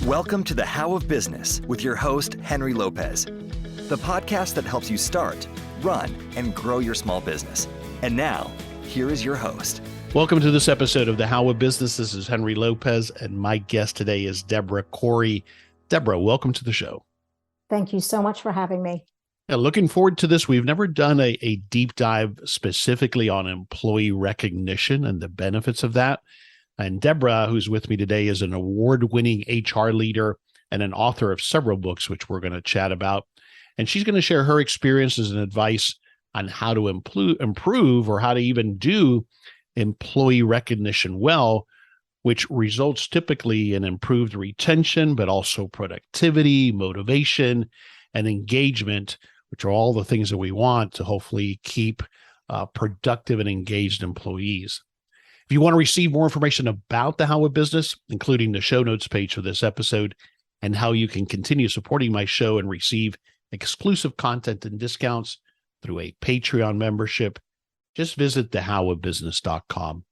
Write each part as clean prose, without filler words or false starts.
Welcome to the How of Business with your host, Henry Lopez, the podcast that helps you start, run, and grow your small business. And now, here is your host. Welcome to this episode of the How of Business. This is Henry Lopez, and my guest today is Debra Corey. Debra, welcome to the show. Thank you so much for having me. Looking forward to this. We've never done a deep dive specifically on employee recognition and the benefits of that. And Debra, who's with me today, is an award-winning HR leader and an author of several books, which we're going to chat about. And she's going to share her experiences and advice on how to improve or how to even do employee recognition well, which results typically in improved retention, but also productivity, motivation, and engagement, which are all the things that we want to hopefully keep productive and engaged employees. If you want to receive more information about the How of Business, including the show notes page for this episode, and how you can continue supporting my show and receive exclusive content and discounts through a Patreon membership, just visit thehowofbusiness.com.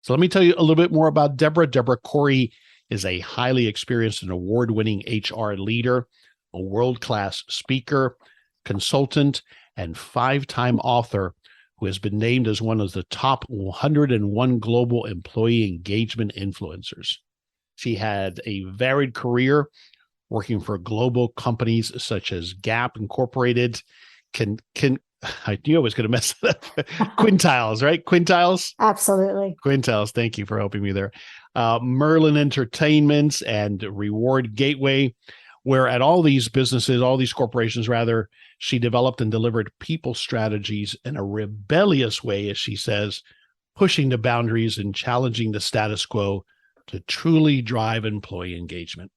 So let me tell you a little bit more about Debra. Debra Corey is a highly experienced and award-winning HR leader, a world-class speaker, consultant, and 5-time author who has been named as one of the top 101 global employee engagement influencers. She had a varied career working for global companies such as Gap Incorporated, I knew I was going to mess it up. Quintiles, right? Quintiles? Absolutely. Quintiles, thank you for helping me there. Merlin Entertainments and Reward Gateway, where at all these businesses, all these corporations rather, she developed and delivered people strategies in a rebellious way, as she says, pushing the boundaries and challenging the status quo to truly drive employee engagement.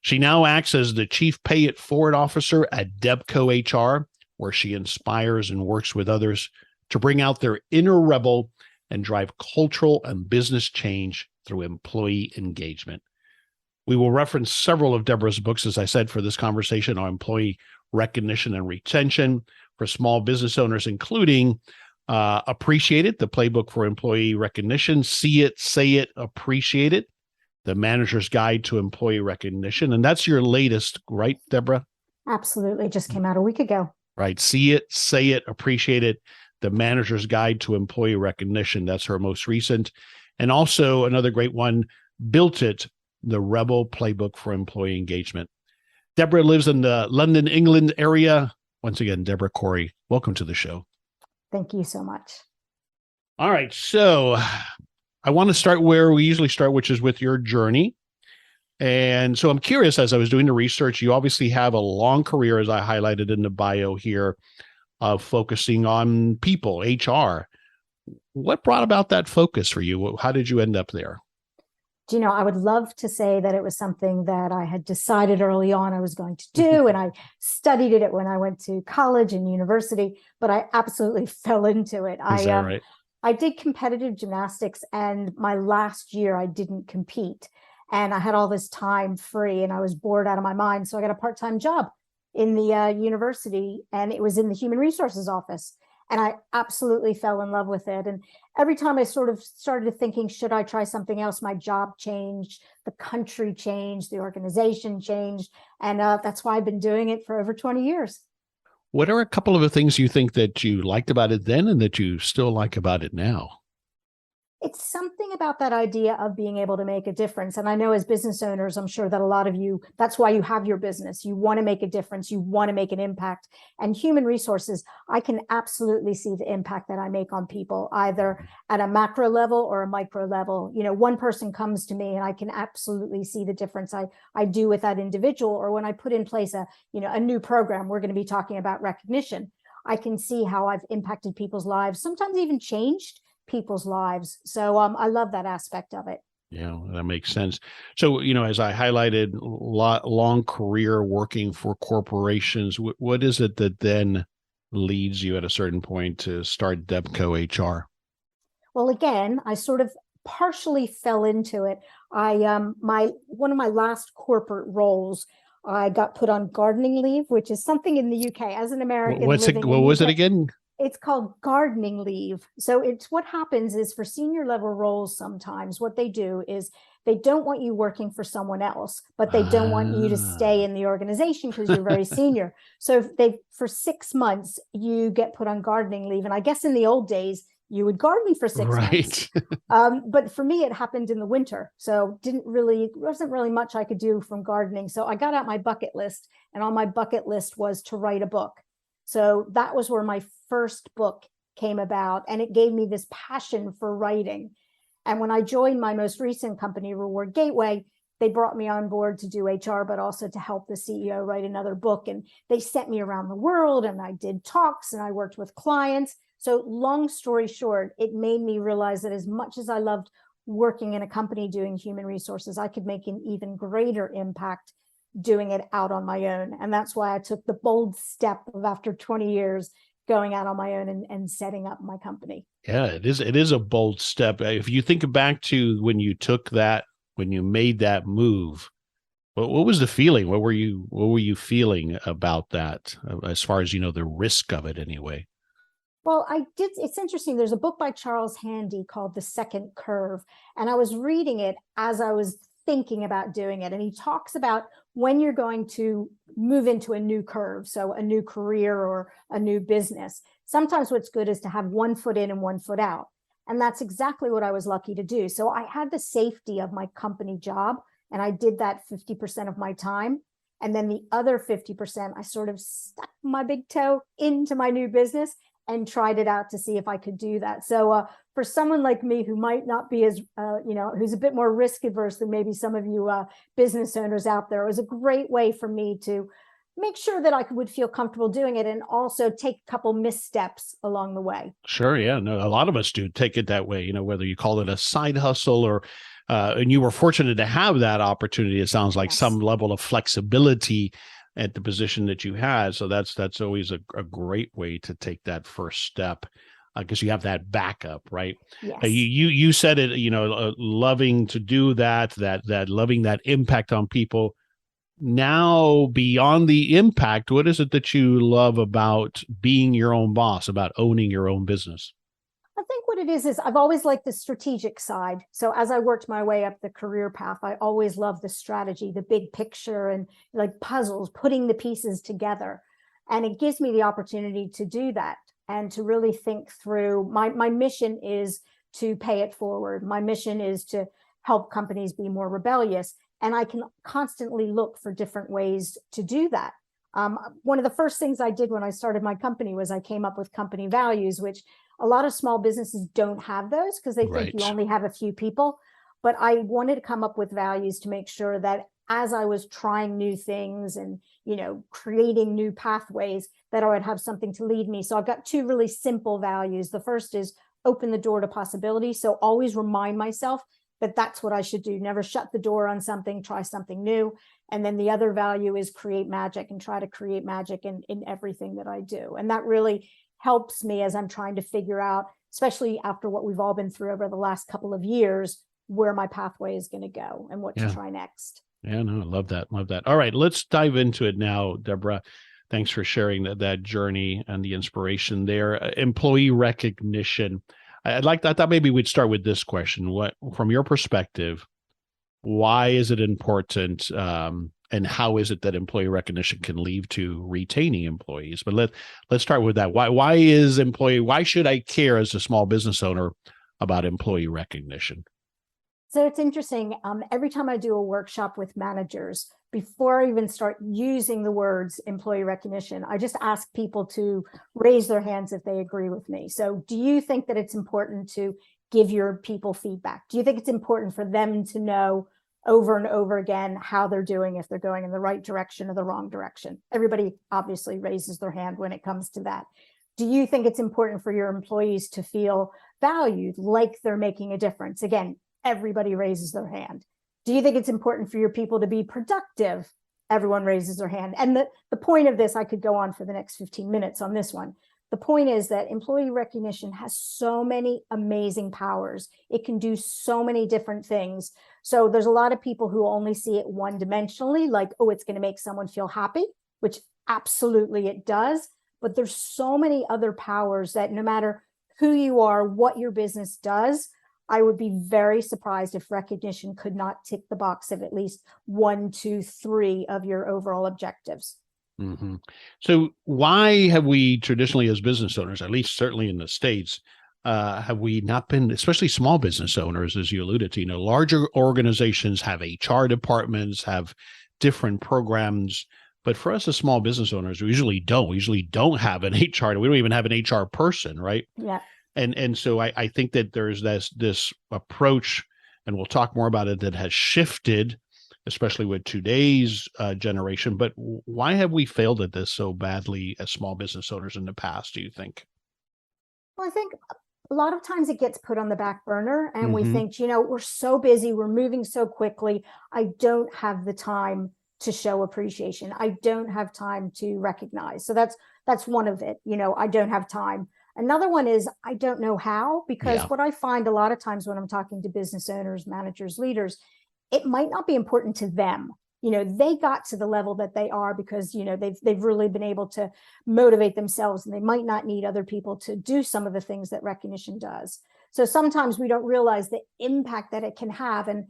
She now acts as the Chief Pay It Forward Officer at Debco HR, where she inspires and works with others to bring out their inner rebel and drive cultural and business change through employee engagement. We will reference several of Debra's books, as I said, for this conversation on employee recognition and retention for small business owners, including Appreciate It, the playbook for employee recognition, See It, Say It, Appreciate It, the Manager's Guide to Employee Recognition. And that's your latest, right, Debra? Absolutely. It just came out a week ago. Right. See It, Say It, Appreciate It, the Manager's Guide to Employee Recognition. That's her most recent. And also another great one, Built It, the Rebel Playbook for Employee Engagement. Debra lives in the London, England area. Once again, Debra Corey, welcome to the show. Thank you so much. All right. So I want to start where we usually start, which is with your journey. And so I'm curious, as I was doing the research, you obviously have a long career, as I highlighted in the bio here, of focusing on people, HR. What brought about that focus for you? How did you end up there? You know, I would love to say that it was something that I had decided early on I was going to do, and I studied it when I went to college and university, but I absolutely fell into it. Is that right? I did competitive gymnastics, and my last year I didn't compete. And I had all this time free and I was bored out of my mind. So I got a part-time job in the university, and it was in the human resources office. And I absolutely fell in love with it. And every time I sort of started thinking, should I try something else? My job changed, the country changed, the organization changed. And that's why I've been doing it for over 20 years. What are a couple of the things you think that you liked about it then and that you still like about it now? It's something about that idea of being able to make a difference. And I know as business owners, I'm sure that a lot of you, that's why you have your business. You want to make a difference. You want to make an impact. And human resources, I can absolutely see the impact that I make on people, either at a macro level or a micro level. You know, one person comes to me and I can absolutely see the difference I do with that individual. Or when I put in place a new program, we're going to be talking about recognition. I can see how I've impacted people's lives, sometimes even changed people's lives. So I love that aspect of it. Yeah, that makes sense. So, as I highlighted, long career working for corporations, what is it that then leads you at a certain point to start Debco HR? Well, again, I sort of partially fell into it. One of my last corporate roles, I got put on gardening leave, which is something in the UK as an American. What was it again? It's called gardening leave. So it's what happens is for senior level roles, sometimes what they do is they don't want you working for someone else, but they don't want you to stay in the organization because you're very senior. So if they, for 6 months, you get put on gardening leave. And I guess in the old days, you would garden for 6 months. But for me, it happened in the winter. So wasn't really much I could do from gardening. So I got out my bucket list, and on my bucket list was to write a book. So that was where my first book came about, and it gave me this passion for writing. And when I joined my most recent company, Reward Gateway, they brought me on board to do HR, but also to help the CEO write another book. And they sent me around the world, and I did talks, and I worked with clients. So long story short, it made me realize that as much as I loved working in a company doing human resources, I could make an even greater impact doing it out on my own. And that's why I took the bold step of, after 20 years, going out on my own and setting up my company. Yeah, it is a bold step. If you think back to when you made that move, what was the feeling? What were you feeling about that, as far as, the risk of it anyway? Well, it's interesting. There's a book by Charles Handy called The Second Curve, and I was reading it as I was thinking about doing it. And he talks about when you're going to move into a new curve, so a new career or a new business, sometimes what's good is to have 1 foot in and 1 foot out. And that's exactly what I was lucky to do. So I had the safety of my company job, and I did that 50% of my time. And then the other 50%, I sort of stuck my big toe into my new business and tried it out to see if I could do that. So for someone like me who might not be as, who's a bit more risk averse than maybe some of you business owners out there, it was a great way for me to make sure that I would feel comfortable doing it, and also take a couple missteps along the way. Sure. Yeah. No, a lot of us do take it that way, whether you call it a side hustle or, and you were fortunate to have that opportunity. It sounds like some level of flexibility at the position that you had. So that's always a great way to take that first step, because you have that backup, right? Yes. You said it, loving to do that loving that impact on people. Now, beyond the impact, what is it that you love about being your own boss, about owning your own business? I think what it is I've always liked the strategic side. So as I worked my way up the career path, I always loved the strategy, the big picture, and like puzzles, putting the pieces together. And it gives me the opportunity to do that and to really think through. My mission is to pay it forward. My mission is to help companies be more rebellious. And I can constantly look for different ways to do that. One of the first things I did when I started my company was I came up with company values, which a lot of small businesses don't have those because they think you only have a few people. But I wanted to come up with values to make sure that as I was trying new things and, creating new pathways, that I would have something to lead me. So I've got 2 really simple values. The first is open the door to possibility. So always remind myself that that's what I should do. Never shut the door on something, try something new. And then the other value is create magic, and try to create magic in everything that I do. And that really helps me as I'm trying to figure out, especially after what we've all been through over the last couple of years, where my pathway is going to go and what to try next. Yeah, no, I love that. Love that. All right, let's dive into it now, Debra. Thanks for sharing that journey and the inspiration there. Employee recognition. I thought maybe we'd start with this question. What, from your perspective, why is it important, and how is it that employee recognition can lead to retaining employees? But let's start with that. Why should I care as a small business owner about employee recognition? So it's interesting. Every time I do a workshop with managers, before I even start using the words employee recognition, I just ask people to raise their hands if they agree with me. So do you think that it's important to give your people feedback? Do you think it's important for them to know over and over again how they're doing, if they're going in the right direction or the wrong direction? Everybody obviously raises their hand when it comes to that. Do you think it's important for your employees to feel valued, like they're making a difference? Again, everybody raises their hand. Do you think it's important for your people to be productive? Everyone raises their hand. And the point of this, I could go on for the next 15 minutes on this one. The point is that employee recognition has so many amazing powers. It can do so many different things. So there's a lot of people who only see it one dimensionally, like, oh, it's going to make someone feel happy, which absolutely it does. but there's so many other powers that no matter who you are, what your business does, I would be very surprised if recognition could not tick the box of at least 1, 2, 3 of your overall objectives. Mm-hmm. So why have we traditionally as business owners, at least certainly in the States, have we not been, especially small business owners, as you alluded to, larger organizations have HR departments, have different programs. But for us as small business owners, we usually don't have an HR. We don't even have an HR person, right? Yeah. And so I think that there's this approach, and we'll talk more about it, that has shifted, especially with today's generation. But why have we failed at this so badly as small business owners in the past, do you think? Well, I think a lot of times it gets put on the back burner and we think, we're so busy, we're moving so quickly. I don't have the time to show appreciation. I don't have time to recognize. So that's one of it. I don't have time. Another one is I don't know how, because what I find a lot of times when I'm talking to business owners, managers, leaders, it might not be important to them. They got to the level that they are because, they've really been able to motivate themselves, and they might not need other people to do some of the things that recognition does. So sometimes we don't realize the impact that it can have. And,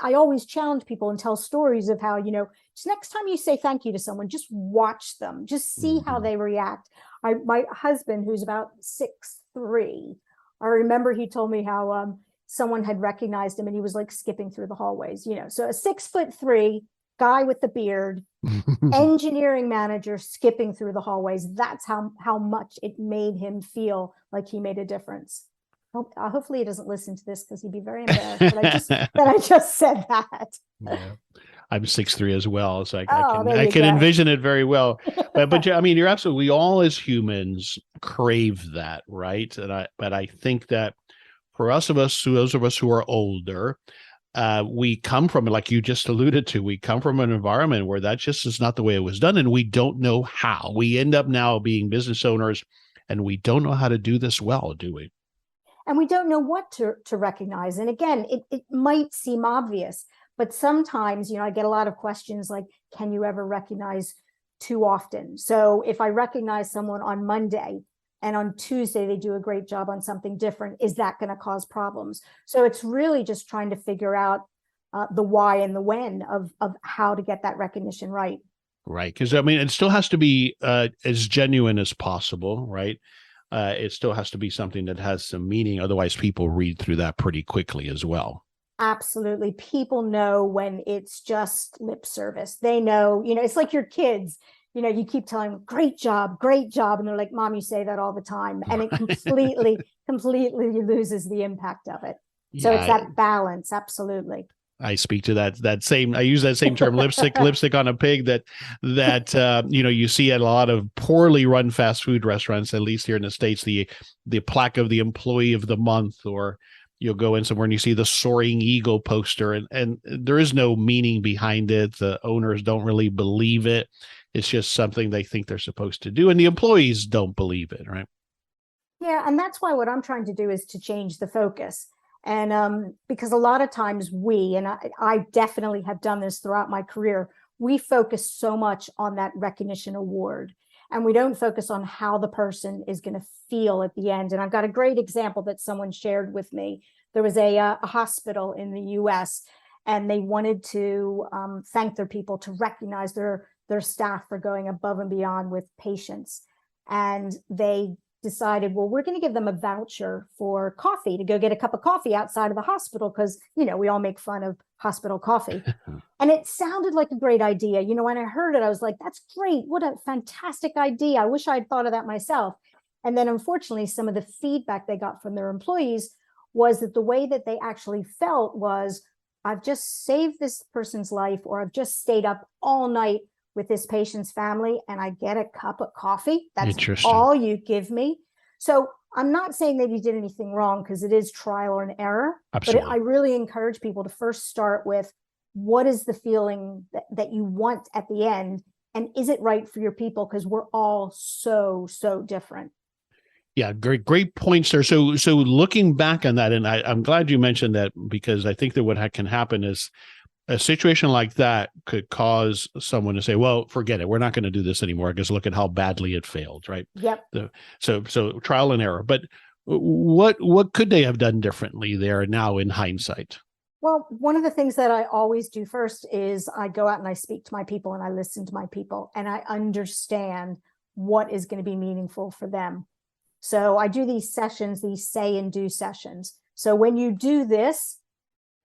I always challenge people and tell stories of how, just next time you say thank you to someone, just watch them, just see how they react. My husband, who's about 6'3", I remember he told me how someone had recognized him and he was like skipping through the hallways, so a 6'3" guy with the beard, engineering manager skipping through the hallways. That's how much it made him feel like he made a difference. Hopefully he doesn't listen to this, because he'd be very embarrassed that I just said that. Yeah. I'm 6'3" as well, so I can can envision it very well. But I mean, you're absolutely. We all as humans crave that, right? But I think that for those of us who are older, we come from, like you just alluded to, we come from an environment where that just is not the way it was done, and we don't know how. We end up now being business owners, and we don't know how to do this well, do we? And we don't know what to recognize. And again, it might seem obvious, but sometimes, I get a lot of questions like, can you ever recognize too often? So if I recognize someone on Monday and on Tuesday they do a great job on something different, is that going to cause problems? So it's really just trying to figure out the why and the when of how to get that recognition right. Right. Because I mean, it still has to be as genuine as possible, right? It still has to be something that has some meaning. Otherwise, people read through that pretty quickly as well. Absolutely. People know when it's just lip service. They know, it's like your kids, you keep telling them, great job. And they're like, Mom, you say that all the time. And it completely loses the impact of it. So it's that balance. Absolutely. I speak to that same, I use that same term, lipstick on a pig, that you see at a lot of poorly run fast food restaurants, at least here in the States, the plaque of the employee of the month, or you'll go in somewhere and you see the soaring eagle poster, and there is no meaning behind it. The owners don't really believe it. It's just something they think they're supposed to do, and the employees don't believe it, right? Yeah, and that's why what I'm trying to do is to change the focus. And because a lot of times I definitely have done this throughout my career, we focus so much on that recognition award, and we don't focus on how the person is going to feel at the end. And I've got a great example that someone shared with me. There was a hospital in the US, and they wanted to thank their people, to recognize their staff for going above and beyond with patients. And they decided, well, we're going to give them a voucher for coffee, to go get a cup of coffee outside of the hospital, because, we all make fun of hospital coffee. And it sounded like a great idea. When I heard it, I was like, that's great. What a fantastic idea. I wish I'd thought of that myself. And then unfortunately, some of the feedback they got from their employees was that the way that they actually felt was, I've just saved this person's life, or I've just stayed up all night with this patient's family, and I get a cup of coffee. That's all you give me. So I'm not saying that you did anything wrong, because it is trial and error. Absolutely. But I really encourage people to first start with, what is the feeling that you want at the end? And is it right for your people? Because we're all so different. Yeah, great points there. So looking back on that, and I'm glad you mentioned that, because I think that what can happen is a situation like that could cause someone to say, well, forget it. We're not going to do this anymore because look at how badly it failed, right? Yep. So trial and error. But what could they have done differently there now in hindsight? Well, one of the things that I always do first is I go out and I speak to my people and I listen to my people and I understand what is going to be meaningful for them. So I do these sessions, these say and do sessions. So when you do this,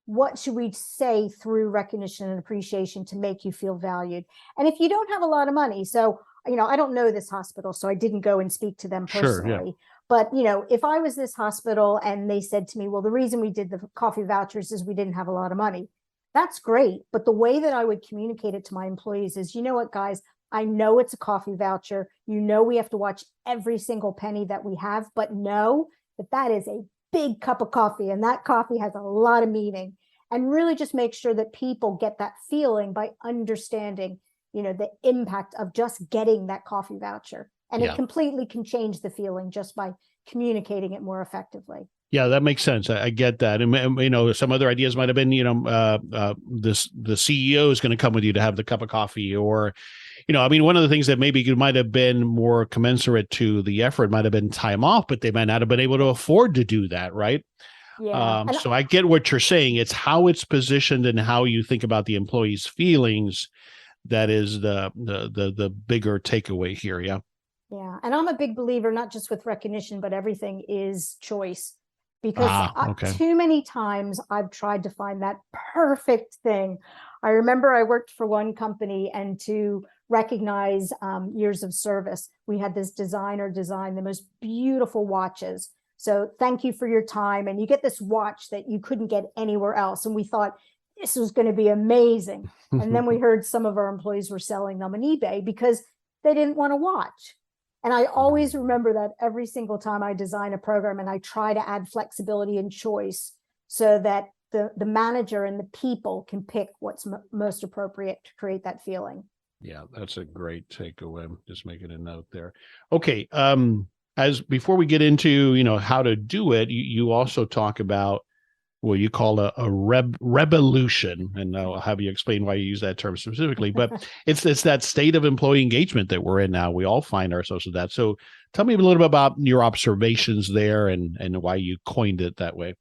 what should we say through recognition and appreciation to make you feel valued? And if you don't have a lot of money, so, I don't know this hospital, so I didn't go and speak to them personally. Sure, yeah. But, if I was this hospital and they said to me, well, the reason we did the coffee vouchers is we didn't have a lot of money. That's great. But the way that I would communicate it to my employees is, you know what, guys, I know it's a coffee voucher. We have to watch every single penny that we have, but know that is a big cup of coffee and that coffee has a lot of meaning. And really just make sure that people get that feeling by understanding, the impact of just getting that coffee voucher. And it completely can change the feeling just by communicating it more effectively. Yeah, that makes sense. I get that. And, some other ideas might have been, the CEO is going to come with you to have the cup of coffee, or, one of the things that maybe might have been more commensurate to the effort might have been time off, but they might not have been able to afford to do that, right? Yeah. So I get what you're saying. It's how it's positioned and how you think about the employee's feelings that is the bigger takeaway here. Yeah. Yeah. And I'm a big believer, not just with recognition, but everything is choice. Because too many times I've tried to find that perfect thing. I remember I worked for one company, and to recognize years of service, we had this designer design the most beautiful watches. So thank you for your time. And you get this watch that you couldn't get anywhere else. And we thought this was going to be amazing. And then we heard some of our employees were selling them on eBay because they didn't want to watch. And I always remember that every single time I design a program, and I try to add flexibility and choice so that the manager and the people can pick what's most appropriate to create that feeling. Yeah, that's a great takeaway. I'm just making a note there. Okay. As before we get into, how to do it, you also talk about what you call a revolution, and I'll have you explain why you use that term specifically, but it's that state of employee engagement that we're in now. We all find ourselves with that. So tell me a little bit about your observations there and why you coined it that way.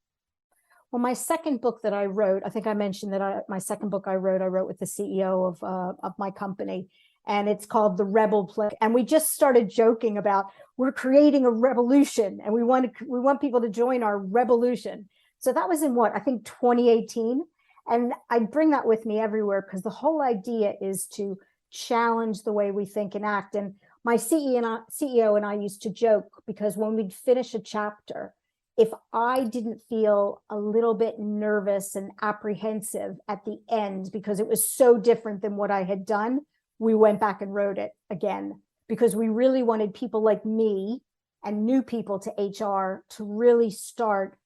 Well, my second book that I wrote, I think I mentioned that my second book I wrote with the CEO of my company, and it's called The Rebel Playbook. And we just started joking about we're creating a revolution, and we want people to join our revolution. So that was in I think 2018. And I bring that with me everywhere because the whole idea is to challenge the way we think and act. And my CEO and I used to joke because when we'd finish a chapter, if I didn't feel a little bit nervous and apprehensive at the end because it was so different than what I had done, we went back and wrote it again because we really wanted people like me and new people to HR to really start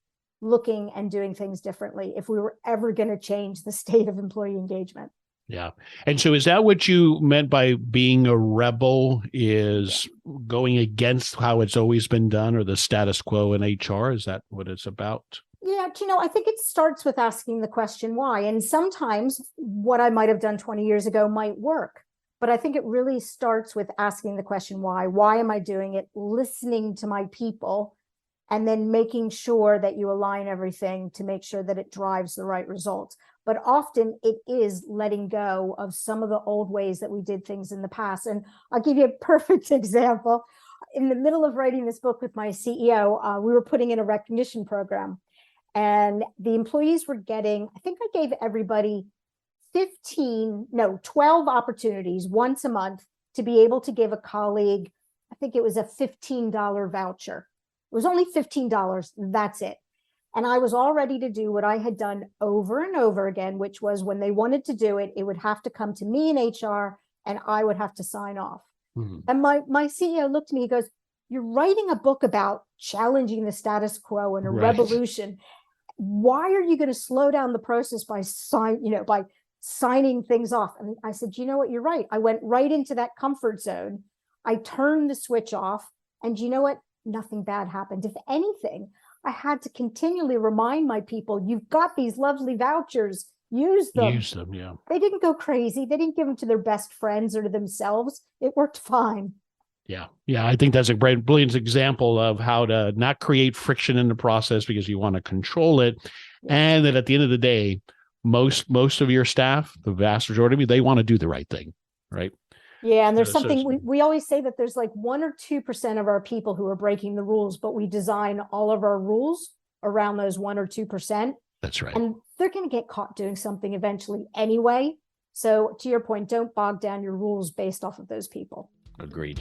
looking and doing things differently if we were ever going to change the state of employee engagement. Yeah. And so is that what you meant by being a rebel, is going against how it's always been done or the status quo in HR? Is that what it's about? Yeah, I think it starts with asking the question why. And sometimes what I might have done 20 years ago might work. But I think it really starts with asking the question why. Why am I doing it? Listening to my people, and then making sure that you align everything to make sure that it drives the right results. But often it is letting go of some of the old ways that we did things in the past. And I'll give you a perfect example. In the middle of writing this book with my CEO, we were putting in a recognition program. And the employees were getting, I think I gave everybody 12 opportunities once a month to be able to give a colleague, I think it was a $15 voucher. It was only $15. That's it. And I was all ready to do what I had done over and over again, which was when they wanted to do it, it would have to come to me in HR and I would have to sign off. Mm-hmm. And my CEO looked at me, he goes, "You're writing a book about challenging the status quo and a revolution. Why are you going to slow down the process by signing things off?" And I said, "You know what? You're right." I went right into that comfort zone. I turned the switch off, and you know what? Nothing bad happened. If anything, I had to continually remind my people, you've got these lovely vouchers. Use them. Use them, yeah. They didn't go crazy. They didn't give them to their best friends or to themselves. It worked fine. Yeah. Yeah. I think that's a brilliant example of how to not create friction in the process because you want to control it. Yeah. And that at the end of the day, most of your staff, the vast majority of you, they want to do the right thing. Right. Yeah. And there's something we always say that there's like 1 or 2% of our people who are breaking the rules, but we design all of our rules around those 1 or 2%. That's right. And they're going to get caught doing something eventually anyway. So to your point, don't bog down your rules based off of those people. Agreed.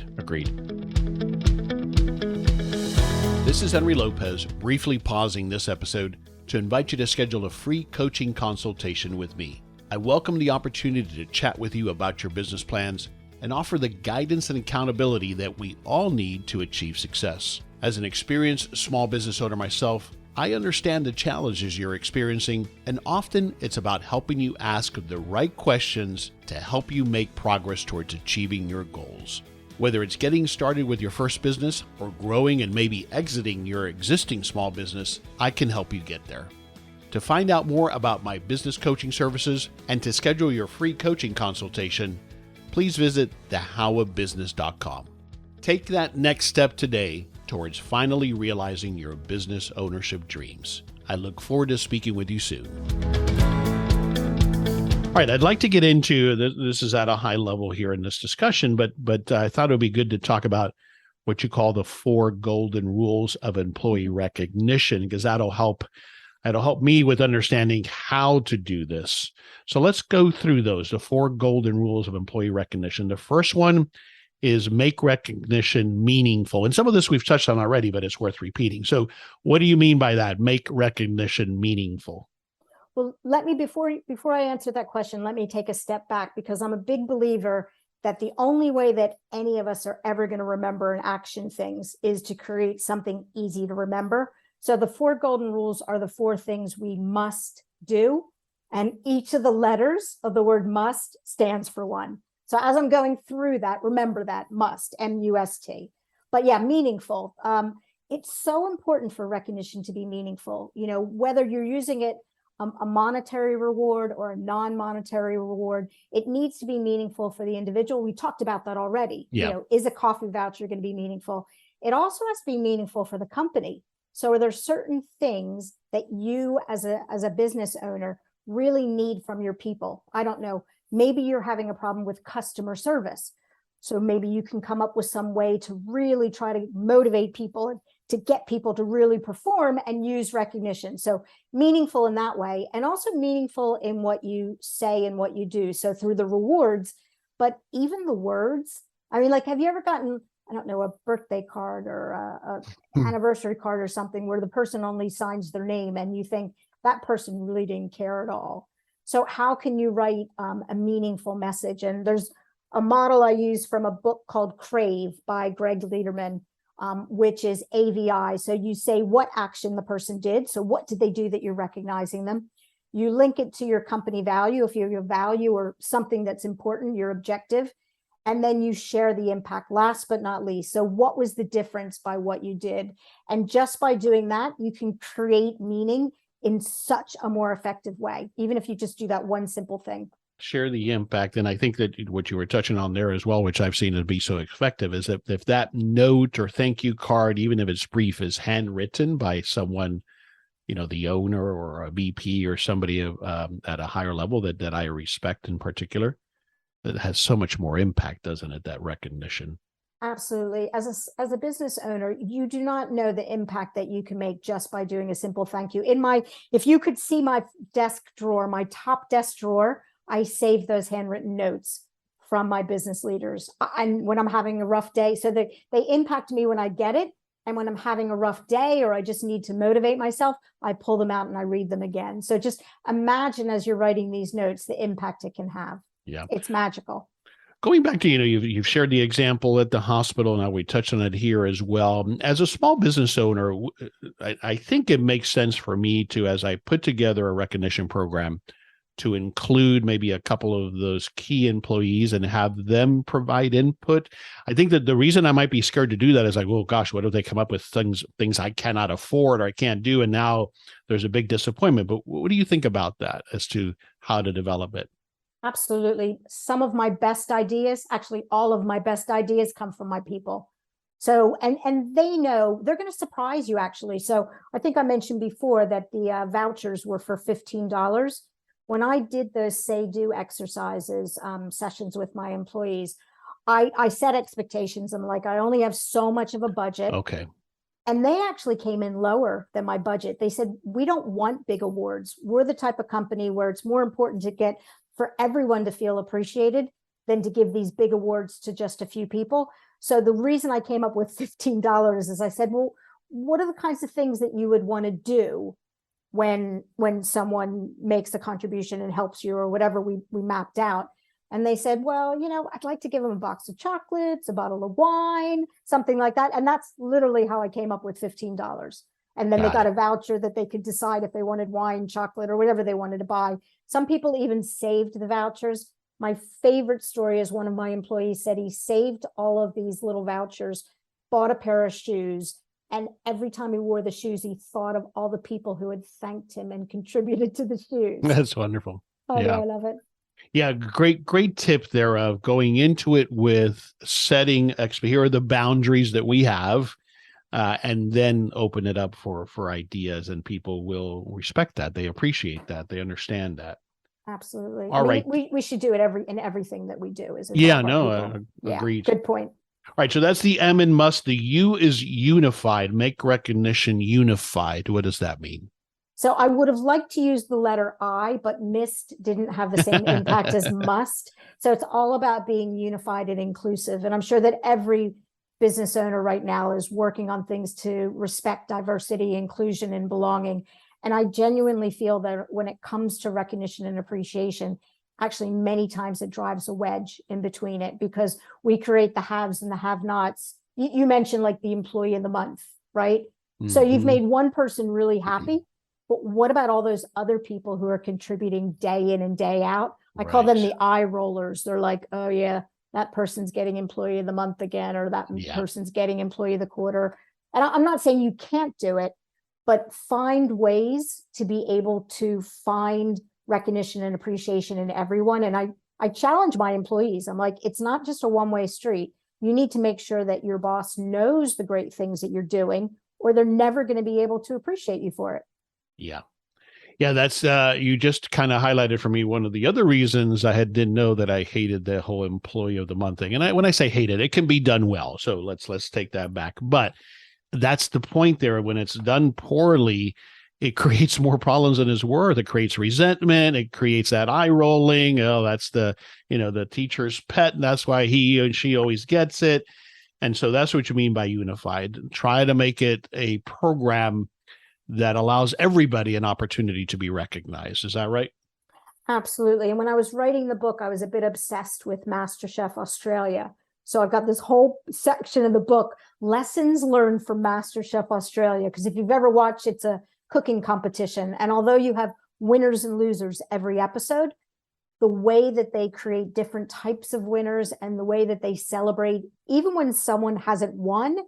This is Henry Lopez, briefly pausing this episode to invite you to schedule a free coaching consultation with me. I welcome the opportunity to chat with you about your business plans and offer the guidance and accountability that we all need to achieve success. As an experienced small business owner myself, I understand the challenges you're experiencing, and often it's about helping you ask the right questions to help you make progress towards achieving your goals. Whether it's getting started with your first business or growing and maybe exiting your existing small business, I can help you get there. To find out more about my business coaching services and to schedule your free coaching consultation, please visit thehowofbusiness.com. Take that next step today towards finally realizing your business ownership dreams. I look forward to speaking with you soon. All right, I'd like to get into this is at a high level here in this discussion, but I thought it would be good to talk about what you call the 4 golden rules of employee recognition, because that'll help me with understanding how to do this. So let's go through those, the 4 golden rules of employee recognition. The first one is make recognition meaningful. And some of this we've touched on already, but it's worth repeating. So what do you mean by that? Make recognition meaningful. Well, before I answer that question, let me take a step back, because I'm a big believer that the only way that any of us are ever going to remember and action things is to create something easy to remember. So the 4 golden rules are the 4 things we must do. And each of the letters of the word must stands for one. So as I'm going through that, remember that must, M-U-S-T. But yeah, meaningful. It's so important for recognition to be meaningful. You know, whether you're using it a monetary reward or a non-monetary reward, it needs to be meaningful for the individual. We talked about that already. Yeah. You know, is a coffee voucher going to be meaningful? It also has to be meaningful for the company. So are there certain things that you as a business owner really need from your people? I don't know. Maybe you're having a problem with customer service. So maybe you can come up with some way to really try to motivate people and to get people to really perform and use recognition. So meaningful in that way, and also meaningful in what you say and what you do. So through the rewards, but even the words. I mean, like, have you ever gotten, I don't know, a birthday card or a anniversary card or something where the person only signs their name and you think that person really didn't care at all? So how can you write a meaningful message? And there's a model I use from a book called Crave by Greg Lederman, which is AVI. So you say what action the person did. So what did they do that you're recognizing them? You link it to your company value, if you have your value or something that's important, your objective, and then you share the impact. Last but not least, so what was the difference by what you did? And just by doing that, you can create meaning in such a more effective way, even if you just do that one simple thing. Share the impact. And I think that what you were touching on there as well, which I've seen to be so effective, is that if that note or thank you card, even if it's brief, is handwritten by someone, you know, the owner or a VP or somebody at a higher level that I respect in particular, that has so much more impact, doesn't it? That recognition. Absolutely. As a business owner, you do not know the impact that you can make just by doing a simple thank you. If you could see my desk drawer, my top desk drawer, I save those handwritten notes from my business leaders. And when I'm having a rough day, so they impact me when I get it. And when I'm having a rough day or I just need to motivate myself, I pull them out and I read them again. So just imagine as you're writing these notes, the impact it can have. Yeah. It's magical. Going back to, you've shared the example at the hospital. Now we touched on it here as well. As a small business owner, I think it makes sense for me to, as I put together a recognition program, to include maybe a couple of those key employees and have them provide input. I think that the reason I might be scared to do that is like, well, gosh, what if they come up with things I cannot afford or I can't do? And now there's a big disappointment. But what do you think about that as to how to develop it? Absolutely. Some of my best ideas, actually all of my best ideas, come from my people. So, and they know, they're going to surprise you actually. So I think I mentioned before that the vouchers were for $15. When I did those say-do exercises, sessions with my employees, I set expectations. I'm like, I only have so much of a budget. Okay. And they actually came in lower than my budget. They said, we don't want big awards. We're the type of company where it's more important to get for everyone to feel appreciated than to give these big awards to just a few people. So the reason I came up with $15 is I said, well, what are the kinds of things that you would want to do when someone makes a contribution and helps you or whatever we mapped out? And they said, well, I'd like to give them a box of chocolates, a bottle of wine, something like that. And that's literally how I came up with $15. And then they got a voucher that they could decide if they wanted wine, chocolate, or whatever they wanted to buy. Some people even saved the vouchers. My favorite story is one of my employees said he saved all of these little vouchers, bought a pair of shoes, and every time he wore the shoes, he thought of all the people who had thanked him and contributed to the shoes. That's wonderful. Oh, yeah, I love it. Yeah, great tip there of going into it with setting, here are the boundaries that we have, and then open it up for ideas, and people will respect that. They appreciate that. They understand that. Absolutely. All right. We should do it in everything that we do. Agreed. Good point. All right. So that's the M in must. The U is unified. Make recognition unified. What does that mean? So I would have liked to use the letter I, but missed didn't have the same impact as must. So it's all about being unified and inclusive. And I'm sure that every business owner right now is working on things to respect diversity, inclusion, and belonging. And I genuinely feel that when it comes to recognition and appreciation, actually many times it drives a wedge in between it because we create the haves and the have-nots. You mentioned like the employee of the month, right? Mm-hmm. So you've made one person really happy, but what about all those other people who are contributing day in and day out? I call them the eye rollers. They're like, oh yeah, that person's getting employee of the month again, or that person's getting employee of the quarter. And I'm not saying you can't do it, but find ways to be able to find recognition and appreciation in everyone. And I challenge my employees. I'm like, it's not just a one-way street. You need to make sure that your boss knows the great things that you're doing, or they're never going to be able to appreciate you for it. Yeah. Yeah, that's you just kind of highlighted for me one of the other reasons I didn't know that I hated the whole employee of the month thing. And when I say hated, it can be done well. So let's take that back. But that's the point there. When it's done poorly, it creates more problems than it's worth. It creates resentment. It creates that eye rolling. Oh, that's the teacher's pet. And that's why he and she always gets it. And so that's what you mean by unified. Try to make it a program that allows everybody an opportunity to be recognized. Is that right? Absolutely. And when I was writing the book, I was a bit obsessed with MasterChef Australia. So I've got this whole section of the book, lessons learned from MasterChef Australia. Because if you've ever watched, it's a cooking competition. And although you have winners and losers every episode, the way that they create different types of winners and the way that they celebrate, even when someone hasn't won,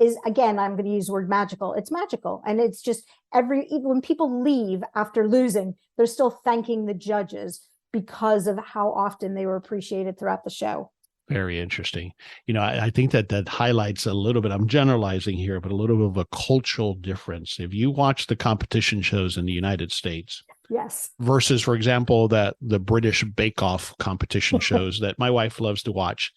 is, again, I'm going to use the word magical. It's magical. And it's just even when people leave after losing, they're still thanking the judges because of how often they were appreciated throughout the show. Very interesting. I think that highlights a little bit, I'm generalizing here, but a little bit of a cultural difference. If you watch the competition shows in the United States, yes, versus, for example, the British Bake Off competition shows that my wife loves to watch,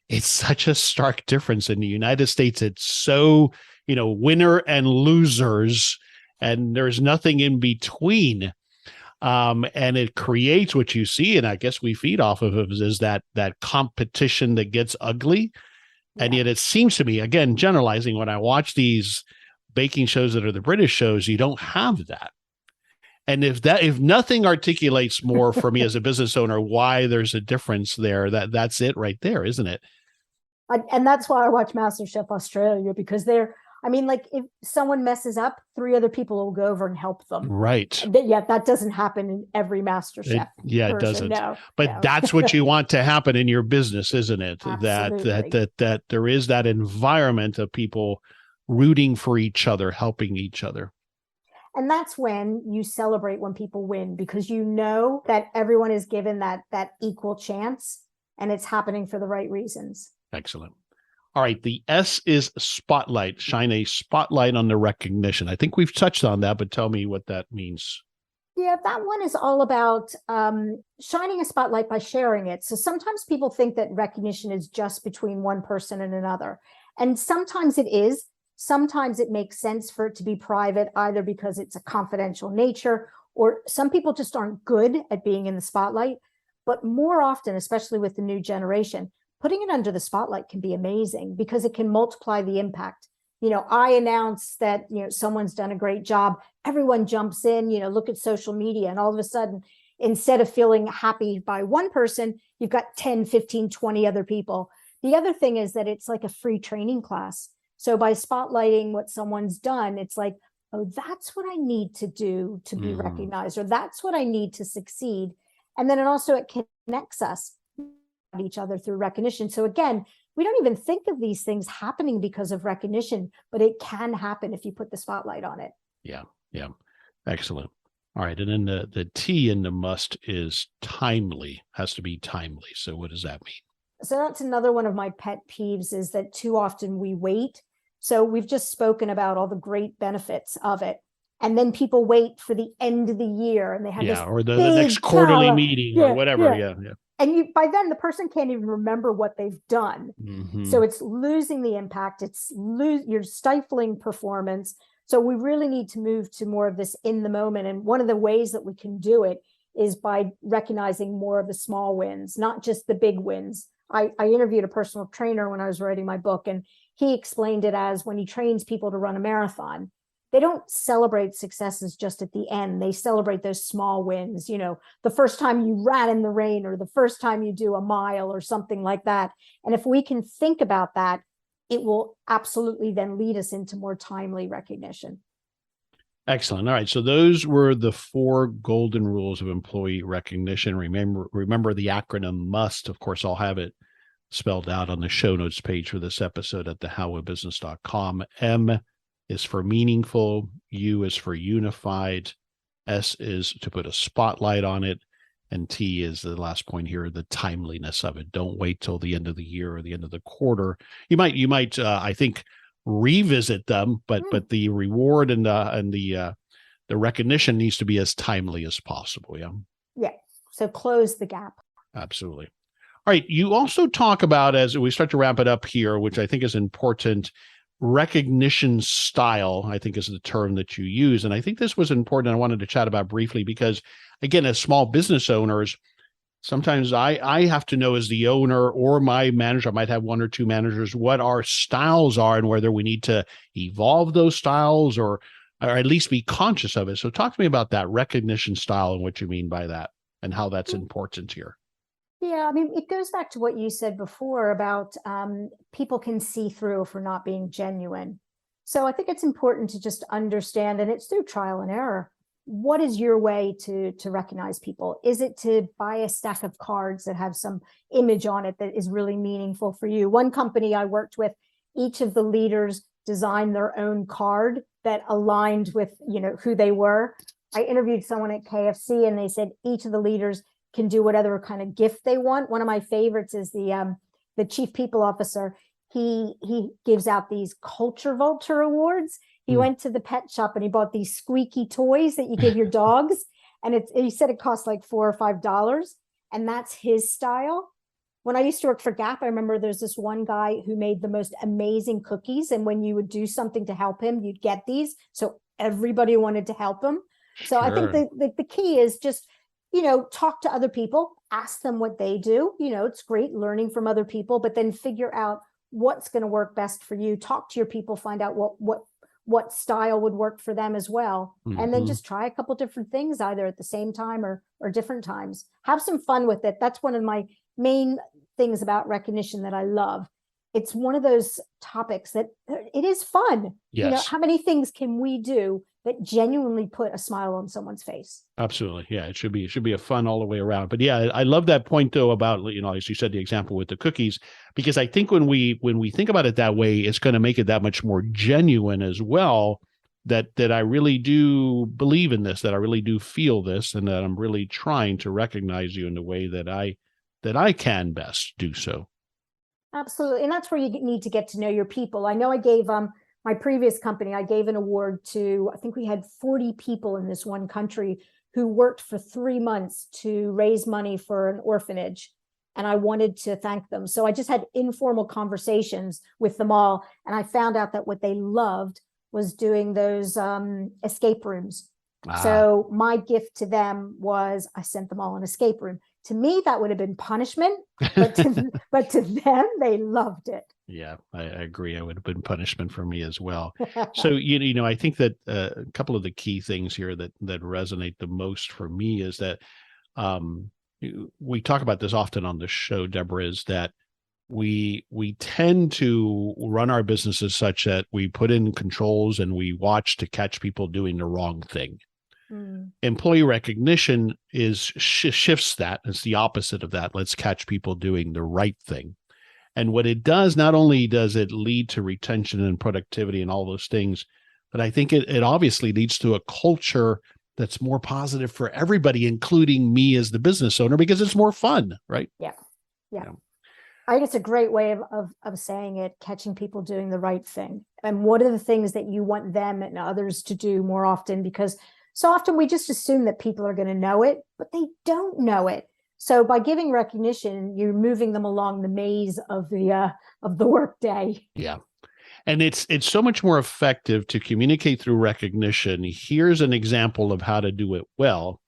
it's such a stark difference. In the United States, it's so, winner and losers, and there's nothing in between. And it creates what you see, and I guess we feed off of it, is that competition that gets ugly. Yeah. And yet it seems to me, again, generalizing, when I watch these baking shows that are the British shows, you don't have that. And if nothing articulates more for me as a business owner why there's a difference there, that's it right there, isn't it? And that's why I watch MasterChef Australia, because I mean, like if someone messes up, 3 other people will go over and help them. Right. Yeah, that doesn't happen in every Master Chef. It person. doesn't. No, but no. that's what you want to happen in your business, isn't it? Absolutely. That there is that environment of people rooting for each other, helping each other. And that's when you celebrate when people win, because you know that everyone is given that equal chance and it's happening for the right reasons. Excellent. All right. The S is spotlight. Shine a spotlight on the recognition. I think we've touched on that, but tell me what that means. Yeah, that one is all about shining a spotlight by sharing it. So sometimes people think that recognition is just between one person and another. And sometimes it is. Sometimes it makes sense for it to be private, either because it's a confidential nature, or some people just aren't good at being in the spotlight. But more often, especially with the new generation, putting it under the spotlight can be amazing because it can multiply the impact. I announce that, someone's done a great job. Everyone jumps in, look at social media, and all of a sudden, instead of feeling happy by one person, you've got 10, 15, 20 other people. The other thing is that it's like a free training class. So by spotlighting what someone's done, it's like, oh, that's what I need to do to be recognized, or that's what I need to succeed. And then it connects us to each other through recognition. So again, we don't even think of these things happening because of recognition, but it can happen if you put the spotlight on it. Yeah. Yeah. Excellent. All right. And then the T in the must is timely, has to be timely. So what does that mean? So that's another one of my pet peeves, is that too often we wait. So we've just spoken about all the great benefits of it. And then people wait for the end of the year and they have this or the next quarterly meeting or whatever. Yeah. And by then the person can't even remember what they've done. So it's losing the impact. You're stifling performance. So we really need to move to more of this in the moment. And one of the ways that we can do it is by recognizing more of the small wins, not just the big wins. I interviewed a personal trainer when I was writing my book, and he explained it as when he trains people to run a marathon, they don't celebrate successes just at the end. They celebrate those small wins, the first time you ran in the rain, or the first time you do a mile or something like that. And if we can think about that, it will absolutely then lead us into more timely recognition. Excellent. All right. So those were the 4 golden rules of employee recognition. Remember the acronym MUST. Of course, I'll have it spelled out on the show notes page for this episode at thehowofbusiness.com. M is for meaningful. U is for unified. S is to put a spotlight on it. And T is the last point here, the timeliness of it. Don't wait till the end of the year or the end of the quarter. You might, I think, revisit them, but the reward and the recognition needs to be as timely as possible. Yeah. So close the gap. Absolutely. All right. You also talk about, as we start to wrap it up here, which I think is important, recognition style, I think is the term that you use. And I think this was important. I wanted to chat about briefly because, again, as small business owners, sometimes I have to know, as the owner or my manager, I might have 1 or 2 managers, what our styles are and whether we need to evolve those styles or at least be conscious of it. So talk to me about that recognition style and what you mean by that and how that's important here. Yeah, I mean, it goes back to what you said before about people can see through if we're not being genuine. So I think it's important to just understand, and it's through trial and error. What is your way to recognize people? Is it to buy a stack of cards that have some image on it that is really meaningful for you? One company I worked with, each of the leaders designed their own card that aligned with, who they were. I interviewed someone at KFC and they said each of the leaders can do whatever kind of gift they want. One of my favorites is the chief people officer. He gives out these culture vulture awards. He went to the pet shop and he bought these squeaky toys that you give your dogs. And he said it cost like $4 or $5. And that's his style. When I used to work for Gap, I remember there's this one guy who made the most amazing cookies. And when you would do something to help him, you'd get these. So everybody wanted to help him. So I think the key is just, talk to other people, ask them what they do. It's great learning from other people, but then figure out what's going to work best for you. Talk to your people, find out what style would work for them as well. And then just try a couple different things, either at the same time or different times. Have some fun with it. That's one of my main things about recognition that I love, it's one of those topics that it is fun. Yes. How many things can we do that genuinely put a smile on someone's face? Absolutely. Yeah, it should be a fun all the way around. But yeah, I love that point though about, as you said, the example with the cookies, because I think when we think about it that way, it's going to make it that much more genuine as well, that I really do believe in this, that I really do feel this, and that I'm really trying to recognize you in the way that I can best do so. Absolutely. And that's where you need to get to know your people. I know I gave my previous company, I gave an award to, I think we had 40 people in this one country who worked for 3 months to raise money for an orphanage. And I wanted to thank them. So I just had informal conversations with them all. And I found out that what they loved was doing those escape rooms. So my gift to them was I sent them all an escape room. To me, that would have been punishment, but to them, they loved it. Yeah, I agree. It would have been punishment for me as well. So, I think that a couple of the key things here that resonate the most for me is that we talk about this often on the show, Debra, is that we tend to run our businesses such that we put in controls and we watch to catch people doing the wrong thing. Employee recognition shifts that. It's the opposite of that. Let's catch people doing the right thing. And what it does, not only does it lead to retention and productivity and all those things, but I think it obviously leads to a culture that's more positive for everybody, including me as the business owner, because it's more fun, right? Yeah. I think it's a great way of saying it, catching people doing the right thing. And what are the things that you want them and others to do more often? Because so often we just assume that people are going to know it, but they don't know it. So by giving recognition, you're moving them along the maze of the workday. Yeah. And it's so much more effective to communicate through recognition. Here's an example of how to do it well,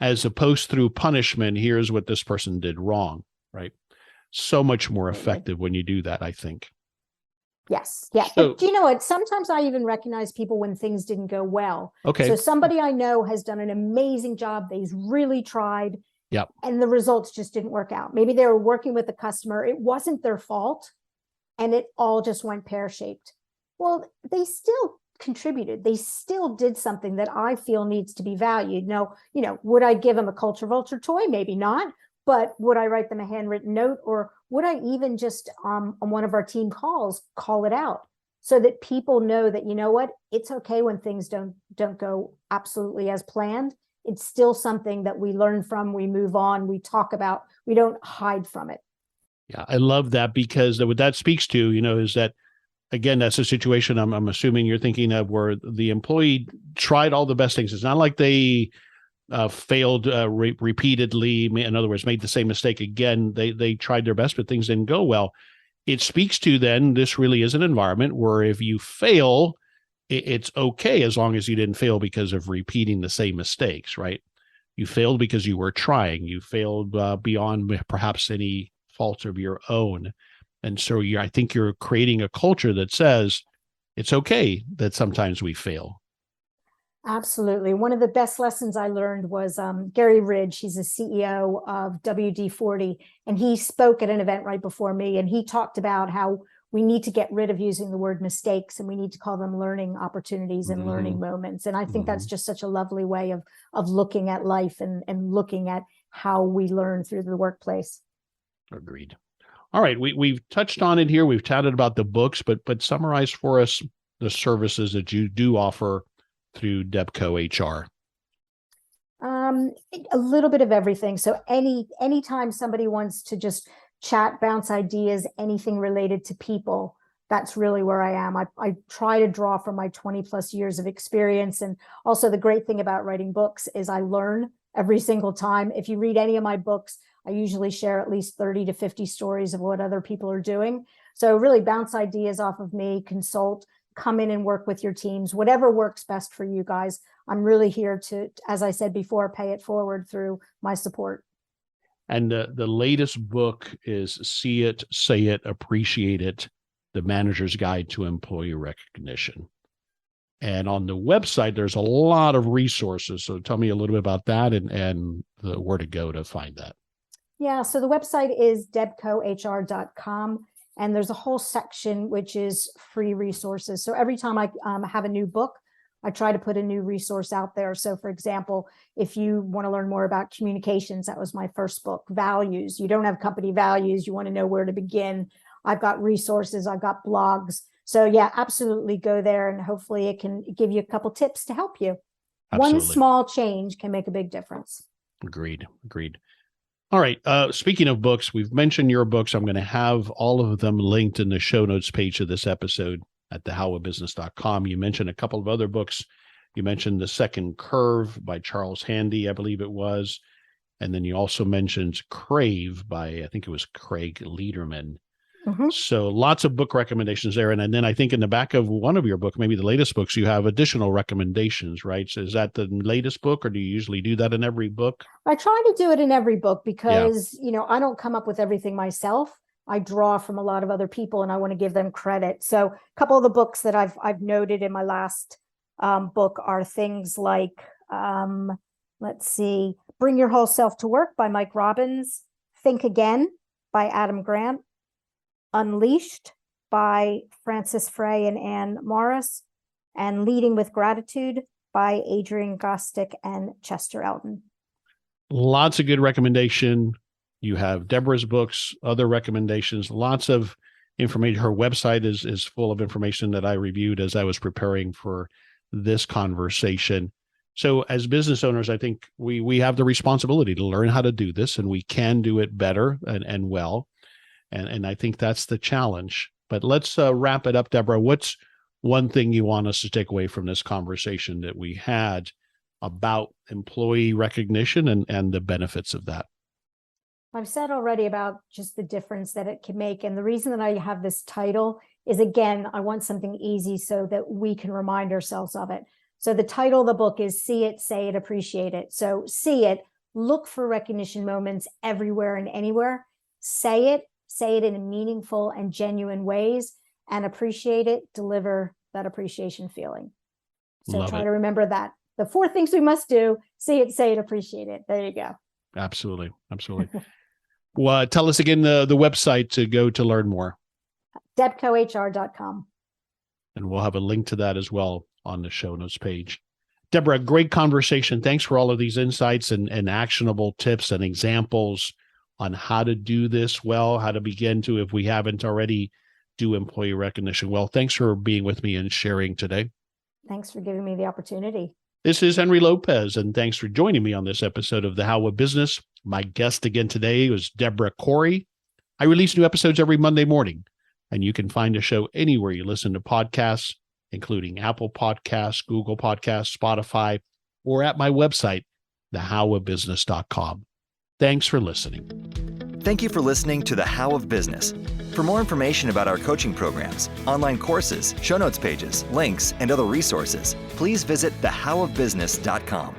as opposed through punishment. Here's what this person did wrong, right? So much more effective when you do that, I think. Yes. Yeah. So, but you know what? Sometimes I even recognize people when things didn't go well. Okay. So somebody I know has done an amazing job. They've really tried. Yep. And the results just didn't work out. Maybe they were working with a customer. It wasn't their fault. And it all just went pear-shaped. Well, they still contributed. They still did something that I feel needs to be valued. Now, would I give them a Culture Vulture toy? Maybe not. But would I write them a handwritten note, or would I even just on one of our team calls call it out so that people know that, it's okay when things don't go absolutely as planned. It's still something that we learn from, we move on, we talk about, we don't hide from it. Yeah, I love that, because what that speaks to, is that, again, that's a situation I'm assuming you're thinking of where the employee tried all the best things. It's not like they failed repeatedly. In other words, made the same mistake again. They tried their best, but things didn't go well. It speaks to then this really is an environment where if you fail, it's okay as long as you didn't fail because of repeating the same mistakes, right? You failed because you were trying. You failed beyond perhaps any fault of your own. And so I think you're creating a culture that says it's okay that sometimes we fail. Absolutely. One of the best lessons I learned was Gary Ridge. He's the CEO of WD-40, and he spoke at an event right before me, and he talked about how we need to get rid of using the word mistakes, and we need to call them learning opportunities and learning moments. And I think that's just such a lovely way of looking at life and looking at how we learn through the workplace. Agreed. All right. We've touched on it here. We've chatted about the books, but summarize for us the services that you do offer through Debco HR. A little bit of everything. So anytime somebody wants to just chat, bounce ideas, anything related to people, that's really where I am. I try to draw from my 20 plus years of experience. And also the great thing about writing books is I learn every single time. If you read any of my books, I usually share at least 30 to 50 stories of what other people are doing. So really bounce ideas off of me, consult, come in and work with your teams, whatever works best for you guys. I'm really here to, as I said before, pay it forward through my support. And the latest book is See It, Say It, Appreciate It, The Manager's Guide to Employee Recognition. And on the website, there's a lot of resources. So tell me a little bit about that and where to go to find that. Yeah, so the website is debcohr.com. And there's a whole section which is free resources. So every time I have a new book, I try to put a new resource out there. So for example, if you want to learn more about communications, that was my first book. Values, you don't have company values, you want to know where to begin. I've got resources, I've got blogs. So yeah, absolutely go there, and hopefully it can give you a couple tips to help you. Absolutely. One small change can make a big difference. Agreed. All right. Speaking of books, we've mentioned your books. I'm going to have all of them linked in the show notes page of this episode at thehowofbusiness.com. You mentioned a couple of other books. You mentioned The Second Curve by Charles Handy, I believe it was. And then you also mentioned Crave by, I think it was Craig Lederman. Mm-hmm. So lots of book recommendations there. And then I think in the back of one of your book, maybe the latest books, you have additional recommendations, right? So is that the latest book, or do you usually do that in every book? I try to do it in every book because, I don't come up with everything myself. I draw from a lot of other people, and I want to give them credit. So a couple of the books that I've noted in my last book are things like, Bring Your Whole Self to Work by Mike Robbins, Think Again by Adam Grant, Unleashed by Francis Frey and Ann Morris, and Leading with Gratitude by Adrian Gostick and Chester Elton. Lots of good recommendation. You have Debra's books, other recommendations, lots of information. Her website is full of information that I reviewed as I was preparing for this conversation. So as business owners, I think we have the responsibility to learn how to do this, and we can do it better and well. And I think that's the challenge. But let's wrap it up, Debra. What's one thing you want us to take away from this conversation that we had about employee recognition and the benefits of that? I've said already about just the difference that it can make. And the reason that I have this title is, again, I want something easy so that we can remind ourselves of it. So the title of the book is See It, Say It, Appreciate It. So see it, look for recognition moments everywhere and anywhere. Say it in meaningful and genuine ways, and appreciate it, deliver that appreciation feeling. So try to remember that. The 4 things we must do: see it, say it, appreciate it. There you go. Absolutely. Well, tell us again the website to go to learn more. debcohr.com. And we'll have a link to that as well on the show notes page. Debra, great conversation. Thanks for all of these insights and actionable tips and examples on how to do this well, how to begin to, if we haven't already, do employee recognition well. Thanks for being with me and sharing today. Thanks for giving me the opportunity. This is Henry Lopez, and thanks for joining me on this episode of The How of Business. My guest again today was Debra Corey. I release new episodes every Monday morning, and you can find the show anywhere you listen to podcasts, including Apple Podcasts, Google Podcasts, Spotify, or at my website, thehowofbusiness.com. Thanks for listening. Thank you for listening to The How of Business. For more information about our coaching programs, online courses, show notes pages, links, and other resources, please visit thehowofbusiness.com.